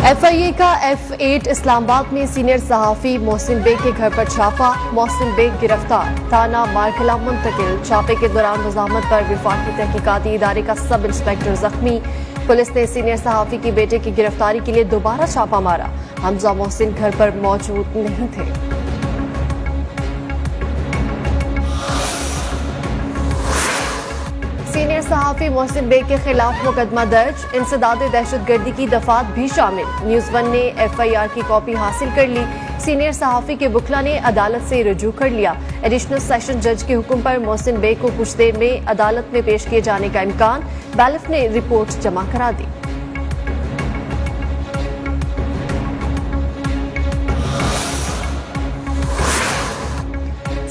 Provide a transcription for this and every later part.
FIA का F8 Islamabad में senior सहाफी Mohsin bag के घर पर छापा। मोहसिन बेग गिरफ्तार, थाना मारकला मुंतकिल। छापे के दौरान मुज़ाहमत पर विफाकी तहकीकाती इदारे का सब इंस्पेक्टर जख्मी। पुलिस ने सीनियर सहाफी के बेटे की गिरफ्तारी के लिए दोबारा छापा मारा। हमजा मोहसिन घर पर मौजूद नहीं थे। सीनियर सहाफी मोहसिन बेग के खिलाफ मुकदमा दर्ज, इंसदाद दहशतगर्दी की दफात भी शामिल। न्यूज़ 1 ने FIR की कॉपी हासिल कर ली। सीनियर सहाफी के बुखला ने अदालत से रुजू कर लिया। एडिशनल सेशन जज के हुक्म पर मोहसिन बेग को कुछ देर में अदालत में पेश किए जाने का इम्कान। बैलिफ ने रिपोर्ट जमा करा दी।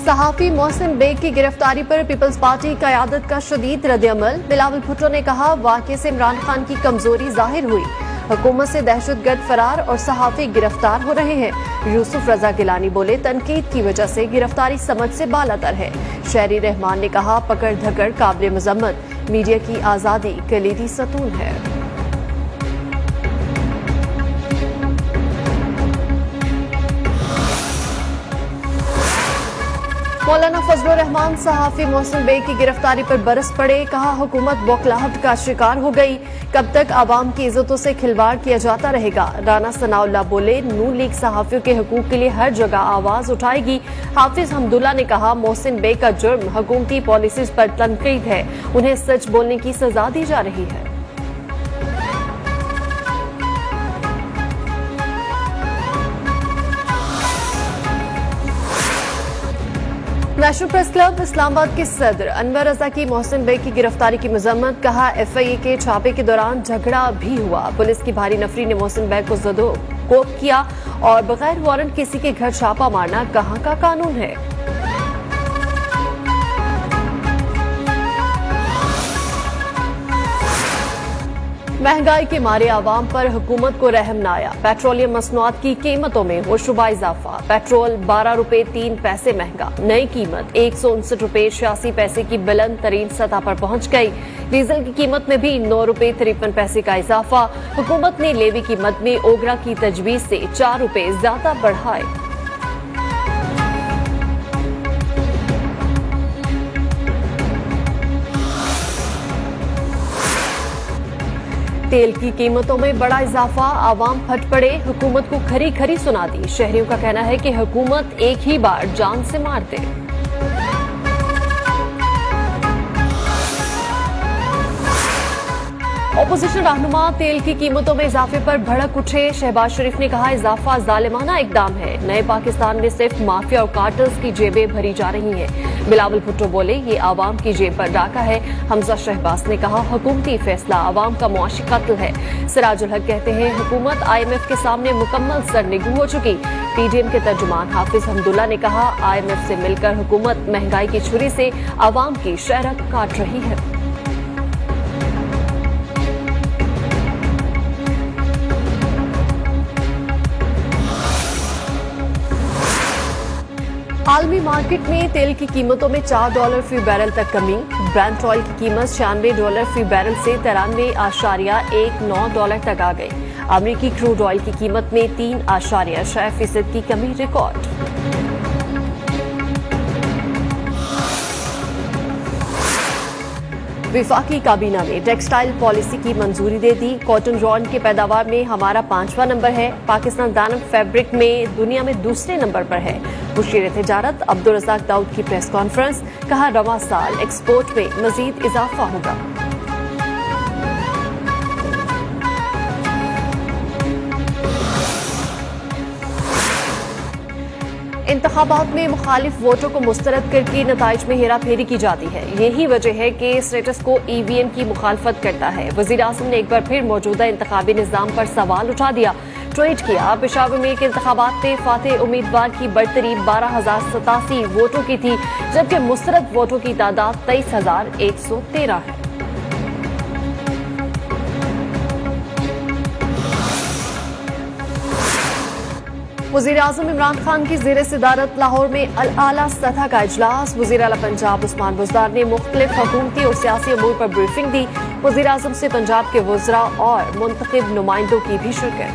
सहाफी मोहसिन बेग की गिरफ्तारी पर पीपल्स पार्टी क़यादत का शदीद रद्द-ए-अमल। बिलावल भुट्टो ने कहा, वाक़े से इमरान खान की कमजोरी जाहिर हुई। हुकूमत से दहशतगर्द फरार और सहाफी गिरफ्तार हो रहे हैं। यूसुफ रजा गिलानी बोले, तनकीद की वजह से गिरफ्तारी समझ से बालातर है। शहरी रहमान ने कहा, पकड़ धकड़ काबिल मजम्मत। मीडिया की आज़ादी कलीदी सतून है। मौलाना फजलुर रहमान सहाफी मोहसिन बेग की गिरफ्तारी पर बरस पड़े। कहा, हुकूमत बौखलाहट का शिकार हो गई। कब तक आवाम की इज्जतों से खिलवाड़ किया जाता रहेगा। राना सनाउल्लाह बोले, नून लीग सहाफियों के हकूक के लिए हर जगह आवाज उठाएगी। हाफिज हमदुल्ला ने कहा, मोहसिन बेग का जुर्म हुकूमती पॉलिसीज पर तनकीद है। उन्हें सच बोलने की सजा दी जा रही है। नेशनल प्रेस क्लब इस्लामाबाद के सदर अनवर रजा की मोहसिन बेग की गिरफ्तारी की मजम्मत। कहा, FIA के छापे के दौरान झगड़ा भी हुआ। पुलिस की भारी नफरी ने मोहसिन बेग को जदोकोब किया और बगैर वारंट किसी के घर छापा मारना कहां का कानून है। महंगाई के मारे आवाम पर हुकूमत को रहम न आया। पेट्रोलियम मसनूआत की कीमतों में होशरुबा इजाफा। पेट्रोल 12 रुपए 3 पैसे महंगा। नई कीमत 159 रुपए 86 पैसे की बुलंद तरीन सतह पर पहुंच गई। डीजल की कीमत में भी 9 रुपए 53 पैसे का इजाफा। हुकूमत ने लेवी की मद में ओगरा की तजवीज से 4 रुपए ज्यादा बढ़ाए। तेल की कीमतों में बड़ा इजाफा। आवाम फट पड़े, हुकूमत को खरी खरी सुना दी। शहरियों का कहना है कि हुकूमत एक ही बार जान से मार दे। ऑपोजिशन रहनुमा तेल की कीमतों में इजाफे पर भड़क उठे। शहबाज शरीफ ने कहा, इजाफा जालिमाना इकदाम है। नए पाकिस्तान में सिर्फ माफिया और कार्टल्स की जेबें भरी जा रही हैं। बिलावल भुट्टो बोले, ये आवाम की जेब पर डाका है। हमजा शहबाज ने कहा, हुकूमती फैसला आवाम का मुआशी कत्ल है। सिराजुल हक कहते हैं, हुकूमत IMF के सामने मुकम्मल सरनिगू हो चुकी। PDM के तर्जुमान हाफिज हमदुल्ला ने कहा, IMF से मिलकर हुकूमत महंगाई की छुरी से आवाम की शहरत काट रही है। आलमी मार्केट में तेल की कीमतों में $4 फी बैरल तक कमी। ब्रेंट ऑयल की कीमत $96 फी बैरल से $93.19 तक आ गई। अमरीकी क्रूड ऑयल की कीमत में 3.6% की कमी रिकॉर्ड। विफाकी काबीना ने टेक्सटाइल पॉलिसी की मंजूरी दे दी। कॉटन रॉन की पैदावार में हमारा 5वां नंबर है। पाकिस्तान दानम फैब्रिक में दुनिया में दूसरे नंबर पर है। मुशीर तिजारत अब्दुल रज़ाक दाऊद की प्रेस कॉन्फ्रेंस। कहा, रवां साल एक्सपोर्ट में मजीद इजाफा होगा। इंतखाबात में मुखालिफ वोटों को मुस्तरद करके नताइज में हेरा फेरी की जाती है। यही वजह है कि स्टेटस को EVM की मुखालफत करता है। वज़ीर आज़म ने एक बार फिर मौजूदा इंतखाबी निज़ाम पर सवाल उठा दिया। ट्वीट किया, पेशावर में के इंतखाबात में फातेह उम्मीदवार की बढ़तरी 12,087 वोटों की थी, जबकि मुस्तरद वोटों की तादाद 23,113 है। वज़ीर आज़म इमरान खान की ज़ेर सदारत लाहौर में आला सतह का इजलास। वज़ीर आला पंजाब उस्मान बुज़दार ने मुख्तलिफ हुकूमती और सियासी अमूर पर ब्रीफिंग दी। वज़ीर आज़म से पंजाब के वज़रा और मुंतखब नुमाइंदों की भी शिरकत।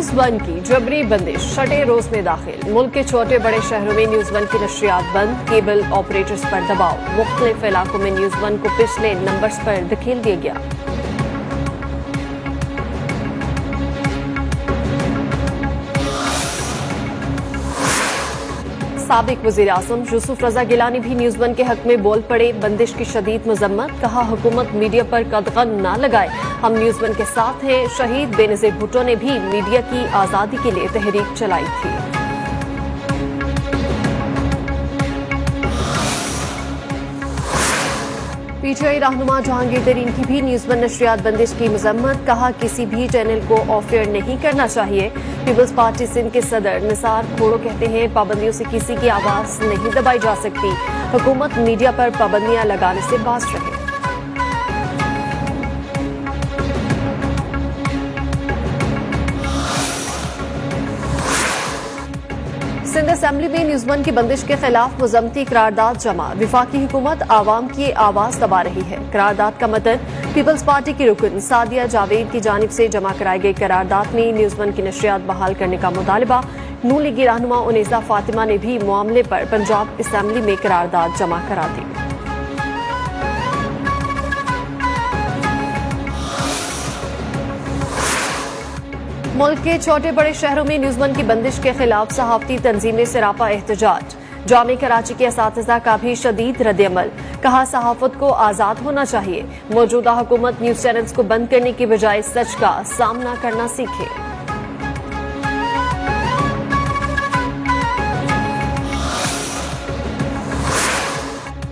न्यूज वन की जबरी बंदिश छठे रोज में दाखिल। मुल्क के छोटे बड़े शहरों में न्यूज वन की नशरियात बंद। केबल ऑपरेटर्स पर दबाव। मुख्तलिफ इलाकों में न्यूज वन को पिछले नंबर्स पर धकेल दिया गया। साबिक वजीर आजम यूसुफ रजा गिलानी भी न्यूज वन के हक में बोल पड़े। बंदिश की शदीद मजम्मत। कहा, हुकूमत मीडिया पर कदगन न लगाए, हम न्यूज वन के साथ हैं। शहीद बेनजीर भुट्टो ने भी मीडिया की आजादी के लिए तहरीक चलाई थी। पीटीआई रहनुमा जहांगीर तरीन की भी न्यूज वन नशरियात बंदिश की मजम्मत। कहा, किसी भी चैनल को ऑफ एयर नहीं करना चाहिए। पीपल्स पार्टी सिंध के सदर निसार खोड़ो कहते हैं, पाबंदियों से किसी की आवाज नहीं दबाई जा सकती। हुकूमत मीडिया पर पाबंदियां लगाने से बाज रहे। सिंध असेंबली में न्यूज वन की बंदिश के खिलाफ मुजम्मती करारदाद जमा। विफाकी हुकूमत आवाम की आवाज दबा रही है। करारदाद का मतन पीपल्स पार्टी की रुकन सादिया जावेद की जानिब से जमा कराई गई करारदाद में न्यूज वन की नशरियात बहाल करने का मुतालबा। नून लीगी रहनुमा उनेसा फातिमा ने भी मामले पर पंजाब असेंबली में करारदाद जमा करा दी। मुल्क के छोटे बड़े शहरों में न्यूज वन की बंदिश के खिलाफ सहाफती तंजीमें सरापा एहतजाज। जामे कराची के असातिज़ा का भी शदीद रद्दअमल। कहा, सहाफत को आजाद होना चाहिए। मौजूदा हुकूमत न्यूज चैनल्स को बंद करने की बजाय सच का सामना करना सीखे।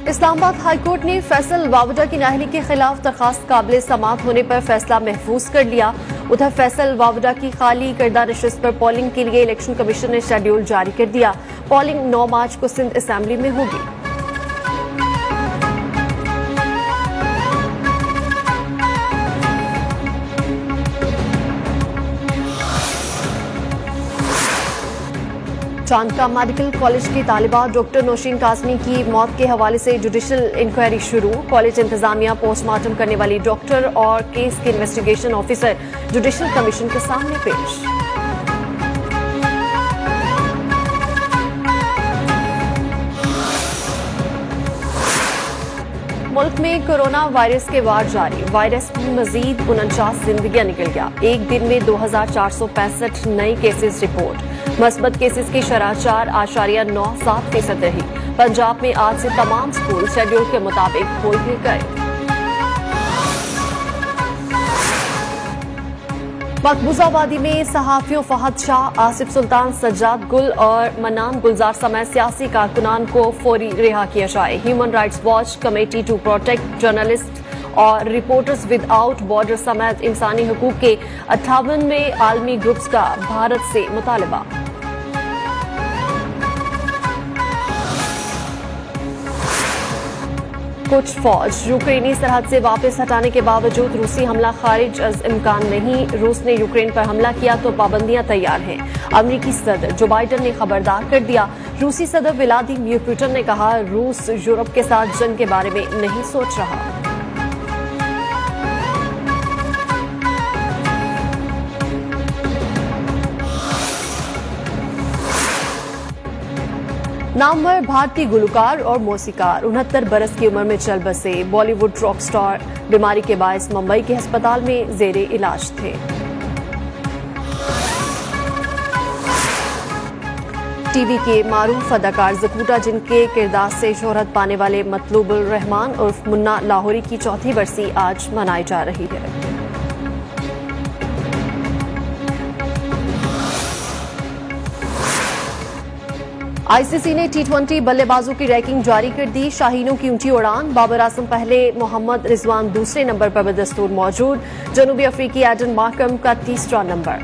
इस्लामाबाद हाईकोर्ट ने फैसल वावडा की नाअहली के खिलाफ दरखास्त काबिल समाअत होने पर फैसला महफूज कर लिया। उधर फैसल वावडा की खाली करदा नशिस्त पर पोलिंग के लिए इलेक्शन कमीशन ने शेड्यूल जारी कर दिया। पोलिंग 9 मार्च को सिंध असेंबली में होगी। चांदका मेडिकल कॉलेज की तालिबा डॉक्टर नौशीन काजमी की मौत के हवाले से जुडिशल इंक्वायरी शुरू। कॉलेज इंतजामिया पोस्टमार्टम करने वाली डॉक्टर और केस के इन्वेस्टिगेशन ऑफिसर जुडिशल कमीशन के सामने पेश। मुल्क में कोरोना वायरस के वार जारी। वायरस की मजीद 49 जिंदगियां निकल गया। एक दिन में 2465 नए केसेस रिपोर्ट। मस्बत केसेस की शरह 4.97% रही। पंजाब में आज से तमाम स्कूल शेड्यूल के मुताबिक खोल दिए गए। मकबूजाबादी में सहाफियों फहद शाह, आसिफ सुल्तान, सज्जाद गुल और मन्नान गुलजार समेत सियासी कारकुनान को फौरी रिहा किया जाए। Human rights watch, committee to protect journalist और रिपोर्टर्स विदाउट बॉर्डर समेत इंसानी हकूक के 58वें आलमी ग्रुप्स का भारत से मुतालबा। कुछ फौज यूक्रेनी सरहद से वापस हटाने के बावजूद रूसी हमला खारिज अज इम्कान नहीं। रूस ने यूक्रेन पर हमला किया तो पाबंदियां तैयार हैं। अमरीकी सदर जो बाइडन ने खबरदार कर दिया। रूसी सदर व्लादिमीर पुतिन ने कहा, रूस यूरोप के साथ जंग के बारे में नहीं सोच रहा। नामवर भारतीय गुलकार और मौसीकार 69 बरस की उम्र में चल बसे। बॉलीवुड रॉक स्टार बीमारी के बायस मुंबई के अस्पताल में जेरे इलाज थे। टीवी के मारूफ अदाकार ज़कूटा, जिनके किरदार से शोहरत पाने वाले मतलूबुल रहमान उर्फ मुन्ना लाहौरी की चौथी बरसी आज मनाई जा रही है। आईसीसी ने T20 बल्लेबाजों की रैंकिंग जारी कर दी। शाहीनों की ऊंची उड़ान। बाबर आजम पहले, मोहम्मद रिजवान दूसरे नंबर पर बदस्तूर मौजूद। जनूबी अफ्रीकी एडन मार्कम का तीसरा नंबर।